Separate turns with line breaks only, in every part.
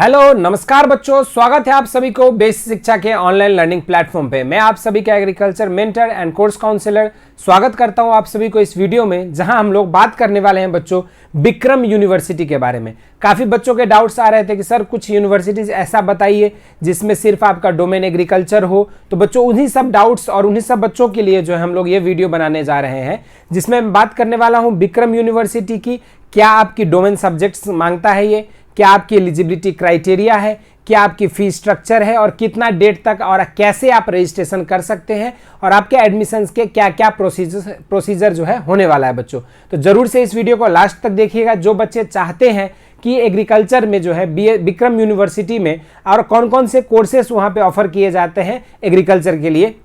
Hello नमस्कार बच्चों, स्वागत है आप सभी को बेसिक शिक्षा के ऑनलाइन लर्निंग प्लेटफॉर्म पे। मैं आप सभी का agriculture mentor and course counsellor स्वागत करता हूं आप सभी को इस वीडियो में, जहां हम लोग बात करने वाले हैं बच्चों विक्रम यूनिवर्सिटी के बारे में। काफ़ी बच्चों के डाउट्स आ रहे थे कि सर कुछ यूनिवर्सिटीज ऐसा बताइए जिसमें सिर्फ आपका डोमेन एग्रीकल्चर हो। तो बच्चों उन्हीं सब डाउट्स और उन्हीं सब बच्चों के लिए जो है हम लोग ये वीडियो बनाने जा रहे हैं, जिसमें मैं बात करने वाला हूँ विक्रम यूनिवर्सिटी की। क्या आपकी डोमेन सब्जेक्ट्स मांगता है ये, क्या आपकी एलिजिबिलिटी क्राइटेरिया है, क्या आपकी फीस स्ट्रक्चर है और कितना डेट तक और कैसे आप रजिस्ट्रेशन कर सकते हैं और आपके एडमिशन्स के क्या क्या प्रोसीजर जो है होने वाला है बच्चों। तो जरूर से इस वीडियो को लास्ट तक देखिएगा। जो बच्चे चाहते हैं कि एग्रीकल्चर में जो है विक्रम यूनिवर्सिटी में और कौन कौन से कोर्सेस वहाँ पे ऑफर किए जाते हैं एग्रीकल्चर के लिए,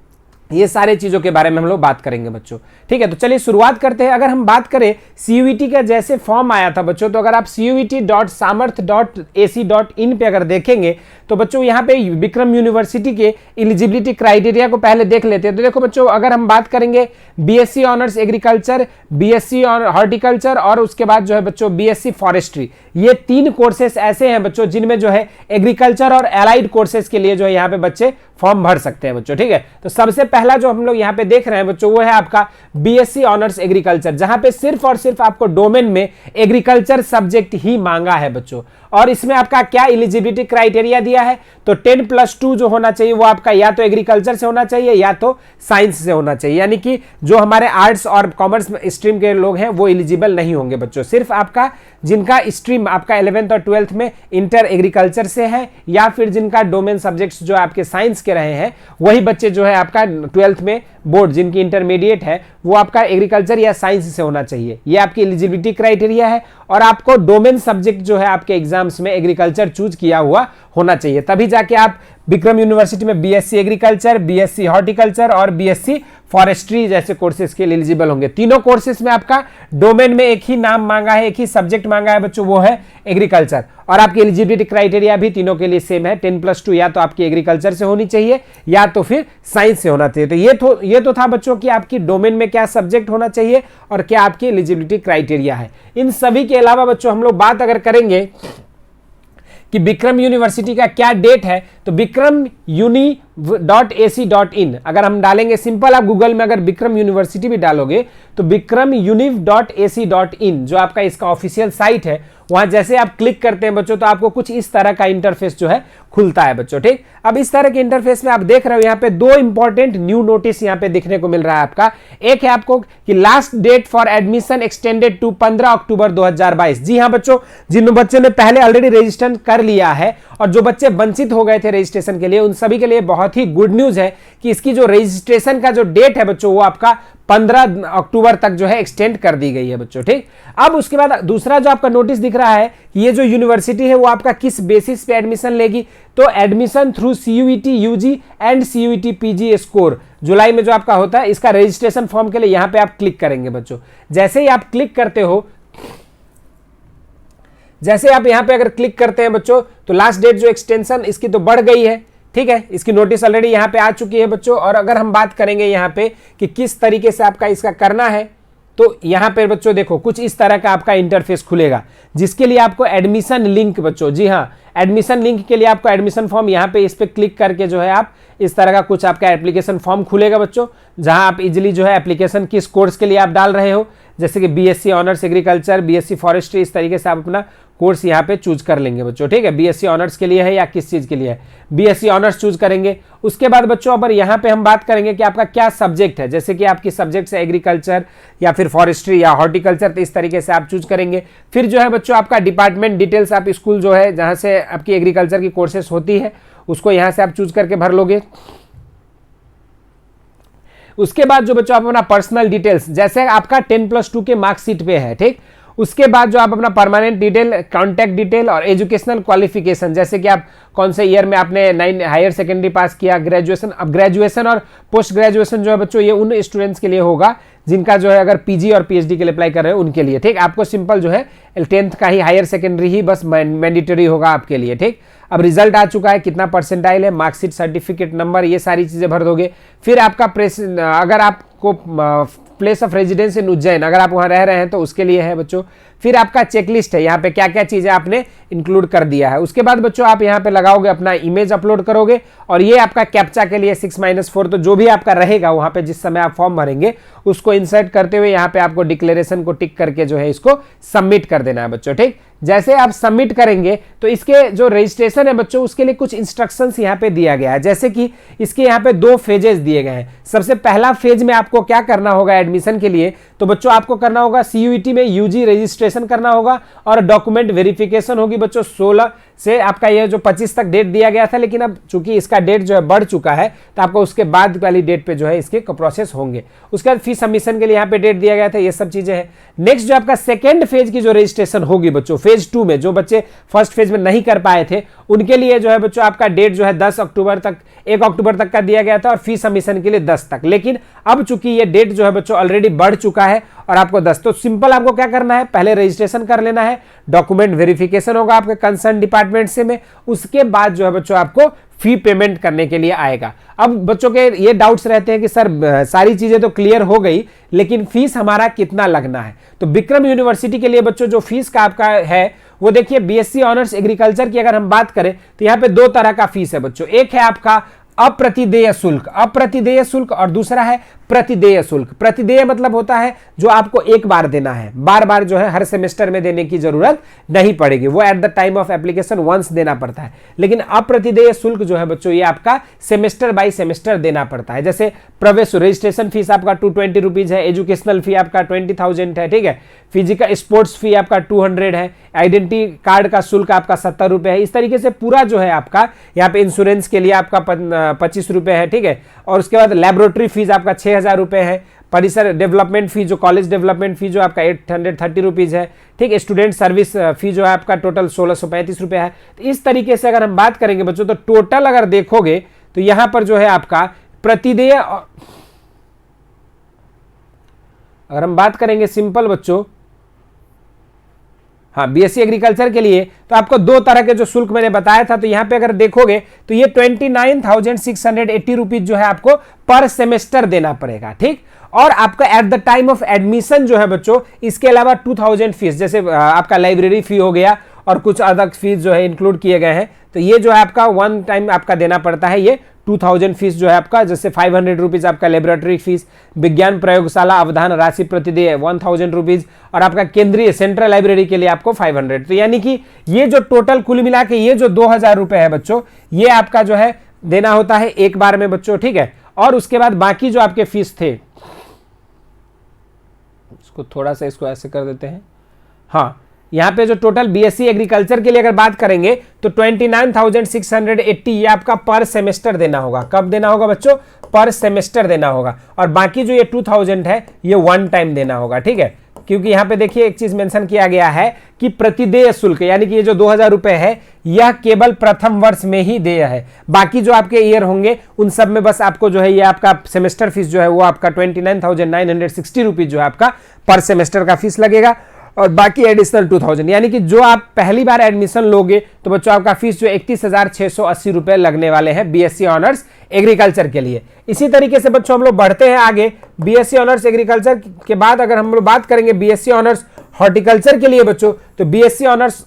ये सारे चीज़ों के बारे में हम लोग बात करेंगे बच्चों। ठीक है, तो चलिए शुरुआत करते हैं। अगर हम बात करें CUET का जैसे फॉर्म आया था बच्चों, तो अगर आप CUET.samarth.ac.in पे अगर देखेंगे तो बच्चों यहाँ पे विक्रम यूनिवर्सिटी के एलिजिबिलिटी क्राइटेरिया को पहले देख लेते हैं। तो देखो बच्चों, अगर हम बात करेंगे BSc honours agriculture, BSc horticulture और उसके बाद जो है बच्चों BSc फॉरेस्ट्री, ये 3 कोर्सेस ऐसे हैं बच्चों जिनमें जो है एग्रीकल्चर और एलाइड कोर्सेज के लिए जो है यहाँ पे बच्चे फॉर्म भर सकते हैं बच्चों। ठीक है, तो सबसे पहला जो हम लोग यहाँ पे देख रहे हैं बच्चों वो है आपका BSc ऑनर्स एग्रीकल्चर, जहां पे सिर्फ और सिर्फ आपको डोमेन में एग्रीकल्चर सब्जेक्ट ही मांगा है बच्चों। और इसमें आपका क्या एलिजिबिलिटी क्राइटेरिया दिया है, तो 10+2 जो होना चाहिए वो आपका या तो एग्रीकल्चर से होना चाहिए या तो साइंस से होना चाहिए। यानी कि जो हमारे आर्ट्स और कॉमर्स स्ट्रीम के लोग हैं वो एलिजिबल नहीं होंगे बच्चों। सिर्फ आपका जिनका स्ट्रीम आपका 11th और 12th में इंटर एग्रीकल्चर से है या फिर जिनका डोमेन सब्जेक्ट्स जो आपके साइंस के रहे हैं, वही बच्चे जो है आपका 12th में बोर्ड जिनकी इंटरमीडिएट है वो आपका एग्रीकल्चर या साइंस से होना चाहिए। ये आपकी एलिजिबिलिटी क्राइटेरिया है और आपको डोमेन सब्जेक्ट जो है आपके एग्जाम्स में एग्रीकल्चर चूज किया हुआ होना चाहिए, तभी जाके आप विक्रम यूनिवर्सिटी में BSc एग्रीकल्चर, BSc हॉर्टिकल्चर और BSc फॉरेस्ट्री जैसे कोर्सेज के लिए एलिजिबल होंगे। तीनों कोर्सेज में आपका डोमेन में एक ही नाम मांगा है, एक ही सब्जेक्ट मांगा है बच्चों, वो है एग्रीकल्चर। और आपकी एलिजिबिलिटी क्राइटेरिया भी तीनों के लिए सेम है, 10+2 या तो आपकी एग्रीकल्चर से होनी चाहिए या तो फिर साइंस से होना चाहिए। तो ये तो था बच्चों कि आपकी डोमेन में क्या सब्जेक्ट होना चाहिए और क्या आपकी एलिजिबिलिटी क्राइटेरिया है। इन सभी के अलावा बच्चों हम लोग बात अगर करेंगे कि विक्रम यूनिवर्सिटी का क्या डेट है, तो विक्रम uni.ac.in अगर हम डालेंगे, सिंपल आप गूगल में अगर विक्रम यूनिवर्सिटी भी डालोगे तो विक्रम univ.ac.in जो आपका इसका ऑफिशियल साइट है, वहां जैसे आप क्लिक करते हैं बच्चों तो आपको कुछ इस तरह का इंटरफेस जो है खुलता है बच्चों। ठीक, अब इस तरह के इंटरफेस में आप देख रहे हो यहाँ पे 2 इंपॉर्टेंट न्यू नोटिस यहाँ पे दिखने को मिल रहा है आपका। एक है आपको कि last date for admission extended to 15 October 2022। जी हाँ बच्चों, जिन बच्चों ने पहले ऑलरेडी रजिस्ट्रेशन कर लिया है और जो बच्चे वंचित हो गए थे रजिस्ट्रेशन के लिए, उन सभी के लिए बहुत ही गुड न्यूज है कि इसकी जो रजिस्ट्रेशन का जो डेट है बच्चों वो आपका 15 अक्टूबर तक जो है एक्सटेंड कर दी गई है बच्चों। ठीक, अब उसके बाद दूसरा जो आपका नोटिस दिख रहा है कि ये जो यूनिवर्सिटी है वो आपका किस बेसिस पे एडमिशन लेगी, तो admission through CUET UG and CUET PG score जुलाई में जो आपका होता है, इसका रजिस्ट्रेशन फॉर्म के लिए यहां पे आप क्लिक करेंगे बच्चों। जैसे ही आप क्लिक करते हो, जैसे आप यहां पे अगर क्लिक करते हैं बच्चों, तो लास्ट डेट जो एक्सटेंशन इसकी तो बढ़ गई है। ठीक है, इसकी नोटिस ऑलरेडी यहाँ पे आ चुकी है बच्चों। और अगर हम बात करेंगे यहाँ पे कि किस तरीके से आपका इसका करना है, तो यहाँ पे बच्चों देखो कुछ इस तरह का आपका इंटरफेस खुलेगा, जिसके लिए आपको एडमिशन लिंक बच्चों, जी हाँ एडमिशन लिंक के लिए आपको एडमिशन फॉर्म यहाँ पे इस पे क्लिक करके जो है आप इस तरह का कुछ आपका एप्लीकेशन फॉर्म खुलेगा बच्चों, जहां आप इजीली जो है एप्लीकेशन किस कोर्स के लिए आप डाल रहे हो, जैसे कि BSc honours agriculture, BSc forestry, इस तरीके से आप अपना कोर्स यहाँ पे चूज कर लेंगे बच्चों। ठीक है, BSc ऑनर्स के लिए है या किस चीज के लिए है, BSc ऑनर्स चूज करेंगे। उसके बाद बच्चों अब यहाँ पे हम बात करेंगे कि आपका क्या सब्जेक्ट है, जैसे कि आपकी सब्जेक्ट है एग्रीकल्चर या फिर फॉरेस्ट्री या हॉर्टिकल्चर, तो इस तरीके से आप चूज करेंगे। फिर जो है बच्चों आपका डिपार्टमेंट डिटेल्स, आप स्कूल जो है जहां से आपकी एग्रीकल्चर की कोर्सेस होती है उसको यहां से आप चूज करके भर लोगे। उसके बाद जो बच्चों आप अपना पर्सनल डिटेल्स, जैसे आपका 10+2 के मार्कशीट पे है, ठीक, उसके बाद जो आप अपना परमानेंट डिटेल, कॉन्टैक्ट डिटेल और एजुकेशनल क्वालिफिकेशन, जैसे कि आप कौन से ईयर में आपने 9 हायर सेकेंडरी पास किया, ग्रेजुएशन। अब ग्रेजुएशन और पोस्ट ग्रेजुएशन जो है बच्चों ये उन स्टूडेंट्स के लिए होगा जिनका जो है अगर PG और PhD के लिए अप्लाई कर रहे हो उनके लिए। ठीक, आपको सिंपल जो है 10th का ही हायर सेकेंडरी ही बस मैंडेटरी होगा आपके लिए। ठीक, अब रिजल्ट आ चुका है, कितना परसेंटाइल है, मार्कशीट, सर्टिफिकेट नंबर, ये सारी चीजें भर दोगे। फिर आपका अगर आपको प्लेस ऑफ रेजिडेंस इन उज्जैन, अगर आप वहां रह रहे हैं तो उसके लिए है बच्चों। फिर आपका चेकलिस्ट है, यहाँ पे क्या क्या चीजें आपने इंक्लूड कर दिया है। उसके बाद बच्चों आप यहाँ पे लगाओगे अपना इमेज अपलोड करोगे, और ये आपका कैप्चा के लिए 6-4, तो जो भी आपका रहेगा वहां पे जिस समय आप फॉर्म भरेंगे उसको इंसर्ट करते हुए यहाँ पे आपको डिक्लेरेशन को टिक करके जो है इसको सबमिट कर देना है बच्चों। ठीक, जैसे आप सबमिट करेंगे तो इसके जो रजिस्ट्रेशन है बच्चों उसके लिए कुछ इंस्ट्रक्शंस यहाँ पे दिया गया है, जैसे कि इसके यहाँ पे 2 फेजेस दिए गए हैं। सबसे पहला फेज में आपको क्या करना होगा एडमिशन के लिए, तो बच्चों आपको करना होगा CUET में UG रजिस्ट्रेशन करना होगा और डॉक्यूमेंट वेरिफिकेशन होगी बच्चों। 16 से आपका ये जो 25 तक डेट दिया गया था, लेकिन अब चूंकि इसका डेट जो है बढ़ चुका है तो आपको उसके बाद वाली डेट पे जो है इसके प्रोसेस होंगे। उसके बाद फीस सबमिशन के लिए यहाँ पे डेट दिया गया था, ये सब चीजें हैं। नेक्स्ट जो आपका सेकेंड फेज की जो रजिस्ट्रेशन होगी बच्चों, फेज 2 में जो बच्चे फर्स्ट फेज में नहीं कर पाए थे उनके लिए जो है बच्चों आपका डेट जो है 10 अक्टूबर तक, 1 अक्टूबर तक का दिया गया था और फीस सबमिशन के लिए 10 तक। लेकिन अब चूंकि ये डेट जो है बच्चों ऑलरेडी बढ़ चुका है और आपको 10, तो सिंपल आपको क्या करना है, पहले रजिस्ट्रेशन कर लेना है, डॉक्यूमेंट वेरिफिकेशन होगा आपके कंसर्न डिपार्टमेंट से में, उसके बाद जो है बच्चों आपको फी पेमेंट करने के लिए आएगा। अब बच्चों के ये डाउट्स रहते हैं कि सर सारी चीजें तो क्लियर हो गई लेकिन फीस हमारा कितना लगना है। तो विक्रम यूनिवर्सिटी के लिए बच्चों जो फीस का आपका है वो देखिए, BSc ऑनर्स एग्रीकल्चर की अगर हम बात करें तो यहाँ पे 2 तरह का फीस है बच्चों। एक है आपका अप्रतिदेय शुल्क, अप्रतिदेय शुल्क, और दूसरा है प्रतिदेय शुल्क। प्रतिदेय मतलब होता है जो आपको एक बार देना है, बार बार जो है हर सेमेस्टर में देने की जरूरत नहीं पड़ेगी, वो at the time of application once देना पड़ता है। लेकिन अप्रतिदेय शुल्क जो है बच्चों ये आपका सेमेस्टर बाय सेमेस्टर देना पड़ता है। जैसे प्रवेश रजिस्ट्रेशन फीस आपका 220 रुपीज है, एजुकेशनल फी आपका 20,000 है, ठीक है, फिजिकल स्पोर्ट्स फी आपका 200 है, आइडेंटिटी कार्ड का शुल्क आपका 70 रुपए है। इस तरीके से पूरा जो है आपका यहाँ पे इंश्योरेंस के लिए आपका 25 रुपए है, ठीक है। और उसके बाद लेबोरेटरी फीस आपका 6,000 रुपए है, परिसर डेवलपमेंट फी जो कॉलेज डेवलपमेंट फी जो आपका 830 रुपीज है, ठीक है। स्टूडेंट सर्विस फी जो है आपका टोटल 1635 रुपए है। तो इस तरीके से अगर हम बात करेंगे बच्चों तो टोटल अगर देखोगे तो यहां पर जो है आपका प्रतिदेय, अगर हम बात करेंगे सिंपल बच्चों, हाँ BSc एग्रीकल्चर के लिए तो आपको 2 तरह के जो शुल्क मैंने बताया था, तो यहां पे अगर देखोगे तो ये 29,680 रुपीज जो है आपको पर सेमेस्टर देना पड़ेगा, ठीक। और आपका eight the time of admission जो है बच्चों इसके अलावा 2,000 फीस, जैसे आपका लाइब्रेरी फी हो गया और कुछ अदर फीस जो है इंक्लूड किए गए हैं, तो ये जो है आपका 1 टाइम आपका देना पड़ता है, ये 2,000 फीस जो है आपका। जैसे 500 रुपीज आपका लेबोरेटरी फीस, विज्ञान प्रयोगशाला अवधान राशि प्रतिदेय 1,000 रुपीज, और आपका केंद्रीय सेंट्रल लाइब्रेरी के लिए आपको 500। तो यानी कि ये जो टोटल कुल मिला के ये जो 2,000 रुपए है बच्चों, ये आपका जो है देना होता है एक बार में बच्चों, ठीक है। और उसके बाद बाकी जो आपके फीस थे, इसको थोड़ा सा इसको ऐसे कर देते हैं, हाँ, यहां पे जो टोटल BSc एग्रीकल्चर के लिए अगर बात करेंगे तो 29,680 ये आपका पर सेमेस्टर देना होगा। कब देना होगा बच्चों? पर सेमेस्टर देना होगा। और बाकी जो ये 2,000 है ये 1 टाइम देना होगा, ठीक है। क्योंकि यहां पे देखिए एक चीज मेंशन किया गया है कि प्रतिदेय शुल्क, यानी कि ये जो 2,000 रुपए है यह केवल प्रथम वर्ष में ही देय है। बाकी जो आपके ईयर होंगे उन सब में बस आपको जो है ये आपका सेमेस्टर फीस जो है वो आपका 29,960 रुपीज जो है आपका पर सेमेस्टर का फीस लगेगा, और बाकी एडिशनल 2,000, यानी कि जो आप पहली बार एडमिशन लोगे तो बच्चों आपका फीस जो 31,680 रुपए लगने वाले हैं BSc ऑनर्स एग्रीकल्चर के लिए। इसी तरीके से बच्चों हम लोग बढ़ते हैं आगे। BSc ऑनर्स एग्रीकल्चर के बाद अगर हम लोग बात करेंगे BSc ऑनर्स हॉर्टिकल्चर के लिए बच्चों, तो BSc ऑनर्स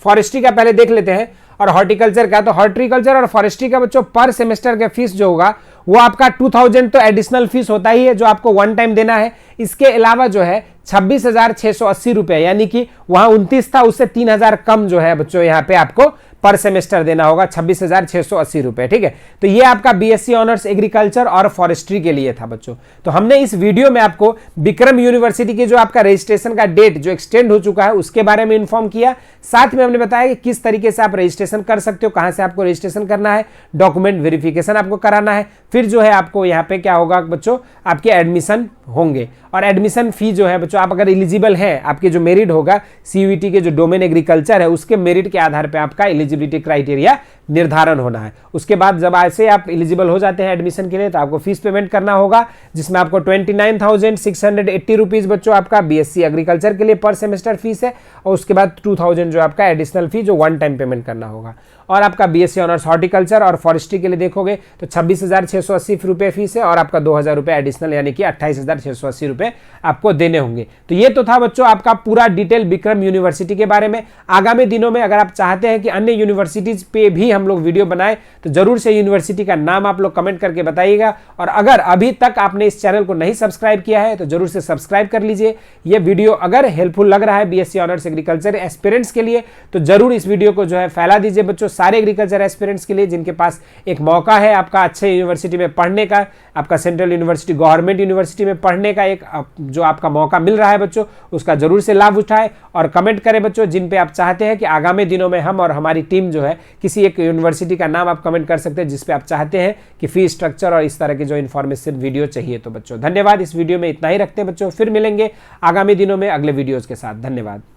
फॉरेस्ट्री का पहले देख लेते हैं और हॉर्टिकल्चर का। तो हॉर्टिकल्चर और फॉरेस्ट्री का बच्चों पर सेमेस्टर का फीस जो होगा वो आपका 2,000 तो एडिशनल फीस होता ही है जो आपको 1 टाइम देना है। इसके अलावा जो है 26,680 रुपए, यानी कि वहां 29 था उससे 3,000 कम जो है बच्चों यहाँ पे आपको पर सेमेस्टर देना होगा, 26,680 रुपए, ठीक है। तो ये आपका BSc ऑनर्स एग्रीकल्चर और फॉरेस्ट्री के लिए था बच्चों। तो हमने इस वीडियो में आपको विक्रम यूनिवर्सिटी के जो आपका रजिस्ट्रेशन का डेट जो एक्सटेंड हो चुका है उसके बारे में इन्फॉर्म किया, साथ में हमने बताया कि किस तरीके से आप रजिस्ट्रेशन कर सकते हो, कहां से आपको रजिस्ट्रेशन करना है, डॉक्यूमेंट वेरिफिकेशन आपको कराना है, फिर जो है आपको यहाँ पे क्या होगा बच्चों आपके एडमिशन होंगे। और एडमिशन फी जो है बच्चों आप अगर एलिजिबल हैं, आपके जो मेरिट होगा CUET के जो डोमेन एग्रीकल्चर है उसके मेरिट के आधार पर आपका एलिजिबल एलिजिबिलिटी क्राइटेरिया निर्धारण होना है। उसके बाद जब ऐसे आप एलिजिबल हो जाते हैं एडमिशन के लिए तो आपको फीस पेमेंट करना होगा, जिसमें आपको 29,680 रुपीज़ बच्चों आपका बीएससी एग्रीकल्चर के लिए पर सेमेस्टर फीस है, और उसके बाद 2,000 जो आपका एडिशनल फी जो वन टाइम पेमेंट करना होगा। और आपका बीएससी ऑनर्स हॉर्टिकल्चर और फॉरेस्ट्री के लिए देखोगे तो 26,680 रुपये फीस है, और आपका 2,000 रुपये एडिशनल यानी कि 28,680 रुपये आपको देने होंगे। तो ये तो था बच्चों आपका पूरा डिटेल विक्रम यूनिवर्सिटी के बारे में। आगामी दिनों में अगर आप चाहते हैं कि अन्य यूनिवर्सिटीज पे भी हम लोग वीडियो बनाए तो जरूर से यूनिवर्सिटी का नाम आप लोग कमेंट करके बताइएगा। और अगर अभी तक आपने इस चैनल को नहीं सब्सक्राइब किया है तो जरूर से सब्सक्राइब कर लीजिए। ये वीडियो अगर हेल्पफुल लग रहा है बीएससी ऑनर्स एग्रीकल्चर एस्पिरेंट्स के लिए तो जरूर इस वीडियो को जो है फैला दीजिए बच्चों, सारे एग्रीकल्चर एस्पिरेंट्स के लिए जिनके पास एक मौका है आपका अच्छे यूनिवर्सिटी में पढ़ने का, आपका सेंट्रल यूनिवर्सिटी गवर्नमेंट यूनिवर्सिटी में पढ़ने का एक जो आपका मौका मिल रहा है बच्चों, उसका जरूर से लाभ उठाएं। और कमेंट करें बच्चों जिन पे आप चाहते हैं कि आगामी दिनों में हम और हमारी टीम जो है किसी एक यूनिवर्सिटी का नाम आप कमेंट कर सकते हैं जिस पे आप चाहते हैं कि फी स्ट्रक्चर और इस तरह की जो इन्फॉर्मेशन वीडियो चाहिए। तो बच्चों धन्यवाद, इस वीडियो में इतना ही रखते हैं बच्चों, फिर मिलेंगे आगामी दिनों में अगले वीडियोज के साथ। धन्यवाद।